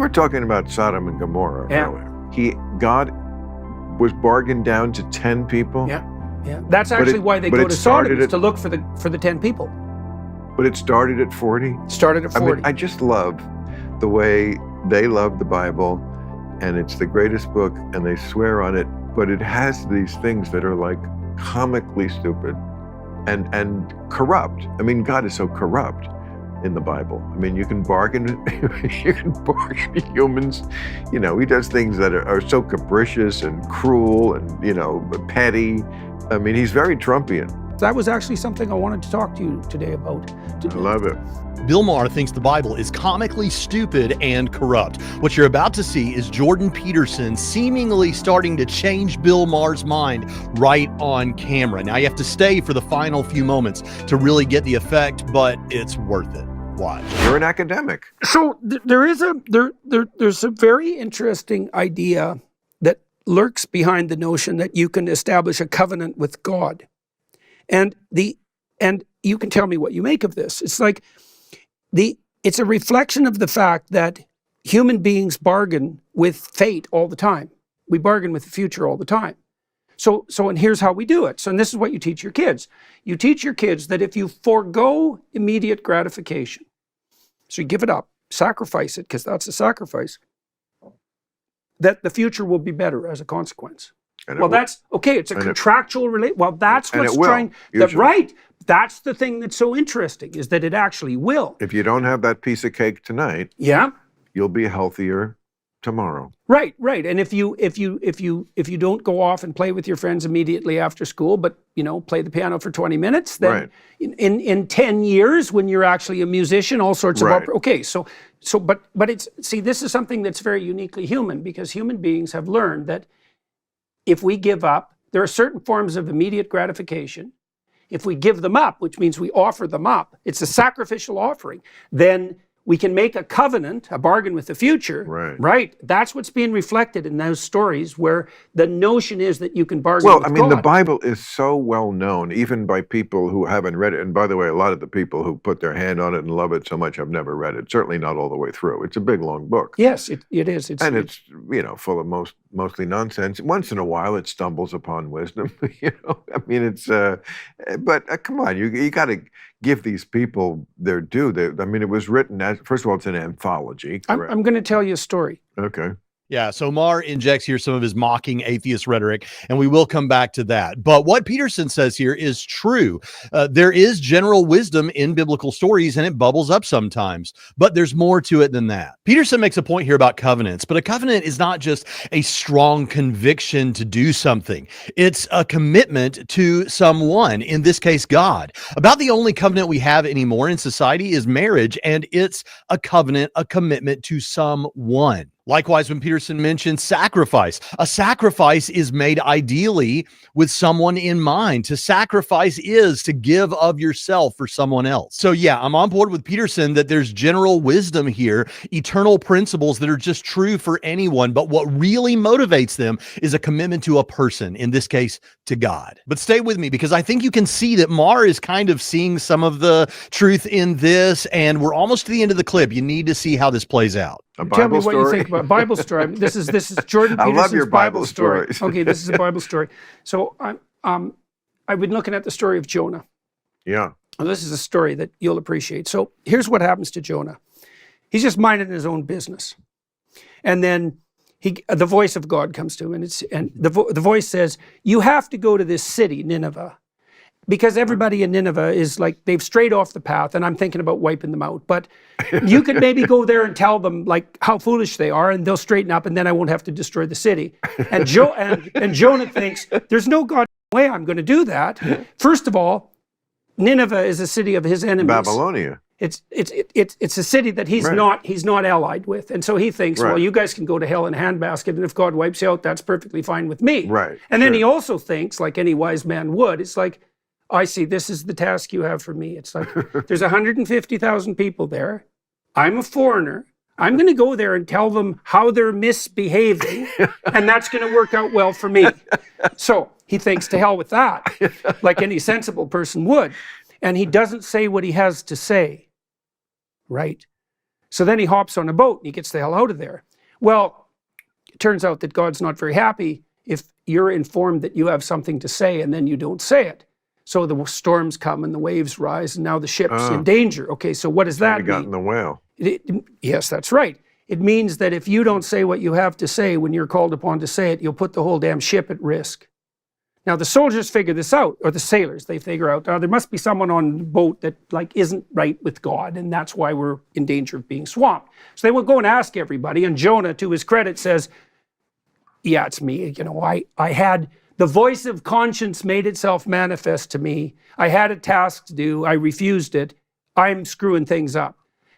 We're talking about Sodom and Gomorrah earlier. God was bargained down to 10 people. Yeah. That's actually why they go to Sodom, is to look for the 10 people. But it started at 40? Started at 40. I mean, I just love the way they love the Bible, and it's the greatest book, and they swear on it, but it has these things that are like comically stupid and corrupt. I mean, God is so corrupt in the Bible. I mean, you can bargain with humans. You know, he does things that are so capricious and cruel and, you know, petty. I mean, he's very Trumpian. That was actually something I wanted to talk to you today about. I love it. Bill Maher thinks the Bible is comically stupid and corrupt. What you're about to see is Jordan Peterson seemingly starting to change Bill Maher's mind right on camera. Now you have to stay for the final few moments to really get the effect, but it's worth it. Watch. You're an academic. So there's a very interesting idea that lurks behind the notion that you can establish a covenant with God. And you can tell me what you make of this. It's like it's a reflection of the fact that human beings bargain with fate all the time. We bargain with the future all the time. So and here's how we do it. So, and this is what you teach your kids. You teach your kids that if you forego immediate gratification, so you give it up, sacrifice it, because that's a sacrifice, that the future will be better as a consequence. Well, that's okay. It's a contractual relate. Well, that's what's trying. Right. That's the thing that's so interesting, is that it actually will. If you don't have that piece of cake tonight, you'll be healthier tomorrow. Right. And if you don't go off and play with your friends immediately after school, but play the piano for 20 minutes, then in 10 years, when you're actually a musician, all sorts of okay. But this is something that's very uniquely human, because human beings have learned that if we give up, there are certain forms of immediate gratification. If we give them up, which means we offer them up, it's a sacrificial offering, then we can make a covenant, a bargain with the future. Right. That's what's being reflected in those stories, where the notion is that you can bargain with God. Well, I mean, the Bible is so well known, even by people who haven't read it. And by the way, a lot of the people who put their hand on it and love it so much have never read it. Certainly not all the way through. It's a big, long book. Yes, it is. It's full of mostly nonsense. Once in a while, it stumbles upon wisdom. I mean, it's. But come on, you got to give these people their due. It was written as, first of all, it's an anthology. I'm going to tell you a story. Okay. Yeah, so Maher injects here some of his mocking atheist rhetoric, and we will come back to that. But what Peterson says here is true. There is general wisdom in biblical stories, and it bubbles up sometimes. But there's more to it than that. Peterson makes a point here about covenants, but a covenant is not just a strong conviction to do something. It's a commitment to someone, in this case, God. About the only covenant we have anymore in society is marriage, and it's a covenant, a commitment to someone. Likewise, when Peterson mentions sacrifice, a sacrifice is made ideally with someone in mind. To sacrifice is to give of yourself for someone else. So yeah, I'm on board with Peterson that there's general wisdom here, eternal principles that are just true for anyone. But what really motivates them is a commitment to a person, in this case, to God. But stay with me, because I think you can see that Maher is kind of seeing some of the truth in this, and we're almost to the end of the clip. You need to see how this plays out. Tell me what you think about Bible story. This is Jordan Peterson's I love your Bible stories. Okay, this is a Bible story. So I've been looking at the story of Jonah. Yeah. Well, this is a story that you'll appreciate. So here's what happens to Jonah. He's just minding his own business, and then the voice of God comes to him, and the voice says, "You have to go to this city, Nineveh." Because everybody in Nineveh is like, they've strayed off the path, and I'm thinking about wiping them out. But you could maybe go there and tell them like how foolish they are, and they'll straighten up, and then I won't have to destroy the city. And Jonah thinks, there's no goddamn way I'm going to do that. First of all, Nineveh is a city of his enemies. Babylonia. It's a city that he's not allied with, and so he thinks, well, you guys can go to hell in a handbasket, and if God wipes you out, that's perfectly fine with me. Right. And then he also thinks, like any wise man would, it's like, I see, this is the task you have for me. It's like, there's 150,000 people there. I'm a foreigner. I'm going to go there and tell them how they're misbehaving, and that's going to work out well for me. So he thinks, to hell with that, like any sensible person would. And he doesn't say what he has to say, right? So then he hops on a boat and he gets the hell out of there. Well, it turns out that God's not very happy if you're informed that you have something to say and then you don't say it. So the storms come and the waves rise and now the ship's in danger. Okay, so what does that mean? Got in the whale. Yes, that's right. It means that if you don't say what you have to say when you're called upon to say it, you'll put the whole damn ship at risk. Now the soldiers figure this out, or the sailors, they figure out, there must be someone on the boat that like isn't right with God, and that's why we're in danger of being swamped. So they will go and ask everybody, and Jonah, to his credit, says, yeah, it's me. You know, I had, the voice of conscience made itself manifest to me. I had a task to do. I refused it. I'm screwing things up.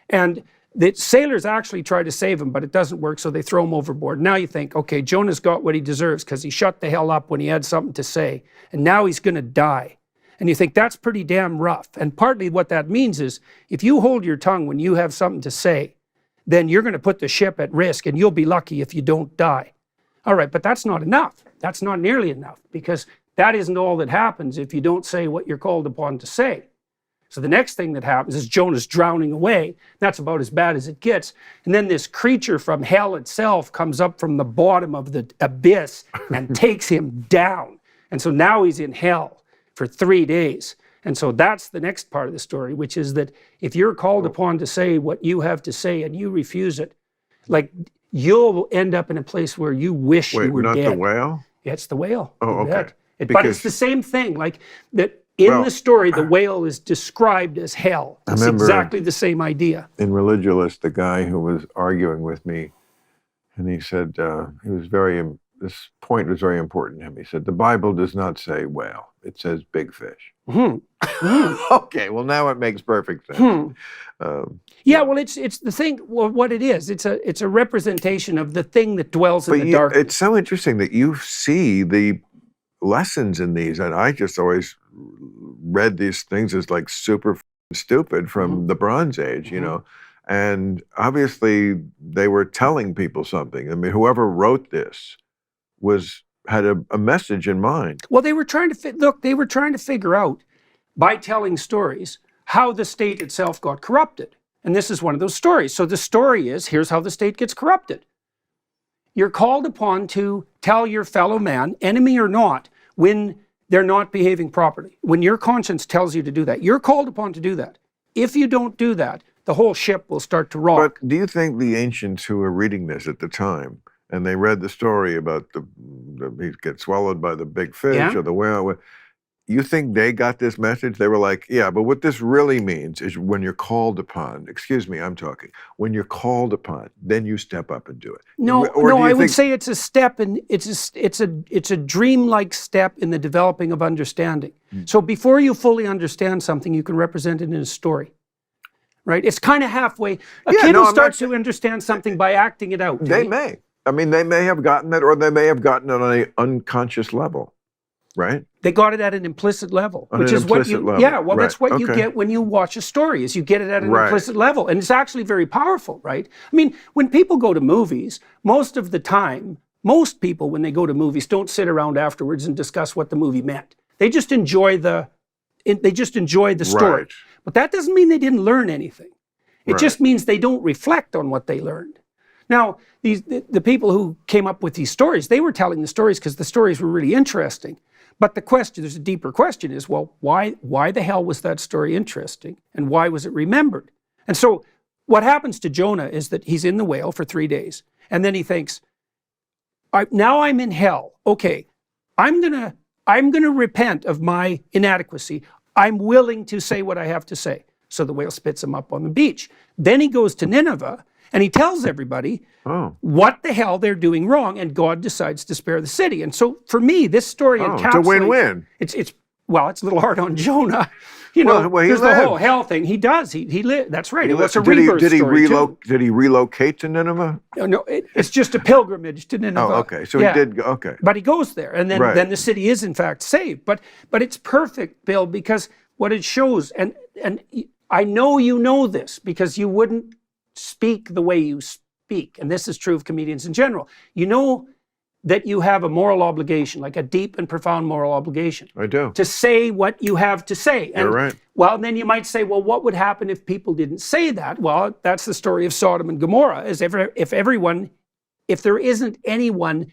And the sailors actually try to save him, but it doesn't work, so they throw him overboard. Now you think, okay, Jonah's got what he deserves because he shut the hell up when he had something to say, and now he's going to die. And you think that's pretty damn rough. And partly what that means is if you hold your tongue when you have something to say, then you're going to put the ship at risk, and you'll be lucky if you don't die. All right, but that's not enough. That's not nearly enough, because that isn't all that happens if you don't say what you're called upon to say. So the next thing that happens is Jonah's drowning away. That's about as bad as it gets. And then this creature from hell itself comes up from the bottom of the abyss and takes him down. And so now he's in hell for 3 days. And so that's the next part of the story, which is that if you're called upon to say what you have to say and you refuse it, like you'll end up in a place where you wish you were not dead. the whale? Yeah, it's the whale. Oh, okay. But it's the same thing, like that. In the story, the whale is described as hell. It's exactly the same idea. In Religulous, the guy who was arguing with me, and he said, this point was very important to him. He said, the Bible does not say whale, it says big fish. Okay, well now it makes perfect sense. Well, it's the thing, well, what it is, it's a representation of the thing that dwells in the darkness. It's so interesting that you see the lessons in these, and I just always read these things as like super stupid from the Bronze Age, you know, and obviously they were telling people something. I mean, whoever wrote this had a message in mind. Well, they were trying to figure out by telling stories how the state itself got corrupted, and this is one of those stories. So the story is, here's how the state gets corrupted. You're called upon to tell your fellow man, enemy or not, when they're not behaving properly. When your conscience tells you to do that, you're called upon to do that. If you don't do that, the whole ship will start to rock. But do you think the ancients who were reading this at the time, and they read the story about he gets swallowed by the big fish or the whale, you think they got this message? They were like, yeah, but what this really means is when you're called upon, excuse me, I'm talking, when you're called upon, then you step up and do it. No, I would say it's a step, and it's a dreamlike step in the developing of understanding. So before you fully understand something, you can represent it in a story. Right? It's kind of halfway. A kid will start to understand something by acting it out. They may. I mean, they may have gotten it, or they may have gotten it on an unconscious level. Right? They got it at an implicit level, which is what you, that's what you get when you watch a story, is you get it at an implicit level. And it's actually very powerful, right? I mean, when people go to movies, most of the time, most people, when they go to movies, don't sit around afterwards and discuss what the movie meant. They just enjoy the story. Right. But that doesn't mean they didn't learn anything. It just means they don't reflect on what they learned. Now, the people who came up with these stories, they were telling the stories because the stories were really interesting. But the question, there's a deeper question, is, well, why the hell was that story interesting? And why was it remembered? And so what happens to Jonah is that he's in the whale for 3 days. And then he thinks, now I'm in hell. Okay, I'm gonna repent of my inadequacy. I'm willing to say what I have to say. So the whale spits him up on the beach. Then he goes to Nineveh, and he tells everybody what the hell they're doing wrong, and God decides to spare the city. And so for me, this story encapsulates... It's a win-win. It's a little hard on Jonah. You know, there's the whole hell thing. He does. He lived. That's right. It's a rebirth story, too. Did he relocate to Nineveh? No, it's just a pilgrimage to Nineveh. Oh, okay. So he did, okay. But he goes there, and then the city is, in fact, saved. But it's perfect, Bill, because what it shows, and I know you know this, because you wouldn't speak the way you speak, and this is true of comedians in general. You know, that you have a moral obligation, like a deep and profound moral obligation, I do. to say what you have to say. And, You're right. well, then you might say, well, what would happen if people didn't say that? Well, that's the story of Sodom and Gomorrah. If there isn't anyone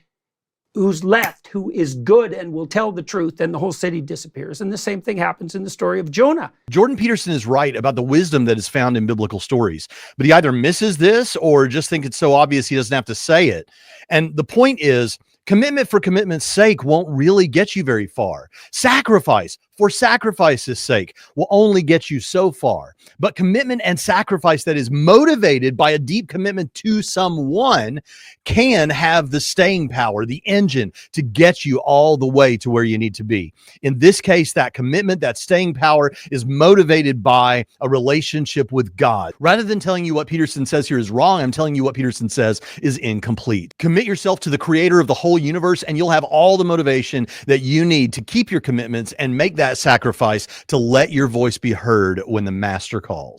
who's left who is good and will tell the truth, then the whole city disappears. And the same thing happens in the story of Jonah. Jordan Peterson is right about the wisdom that is found in biblical stories, but he either misses this or just think it's so obvious he doesn't have to say it. And the point is, commitment for commitment's sake won't really get you very far. Sacrifice for sacrifice's sake will only get you so far. But commitment and sacrifice that is motivated by a deep commitment to someone can have the staying power, the engine to get you all the way to where you need to be. In this case, that commitment, that staying power is motivated by a relationship with God. Rather than telling you what Peterson says here is wrong, I'm telling you what Peterson says is incomplete. Commit yourself to the creator of the whole universe, and you'll have all the motivation that you need to keep your commitments and make that sacrifice to let your voice be heard when the master calls.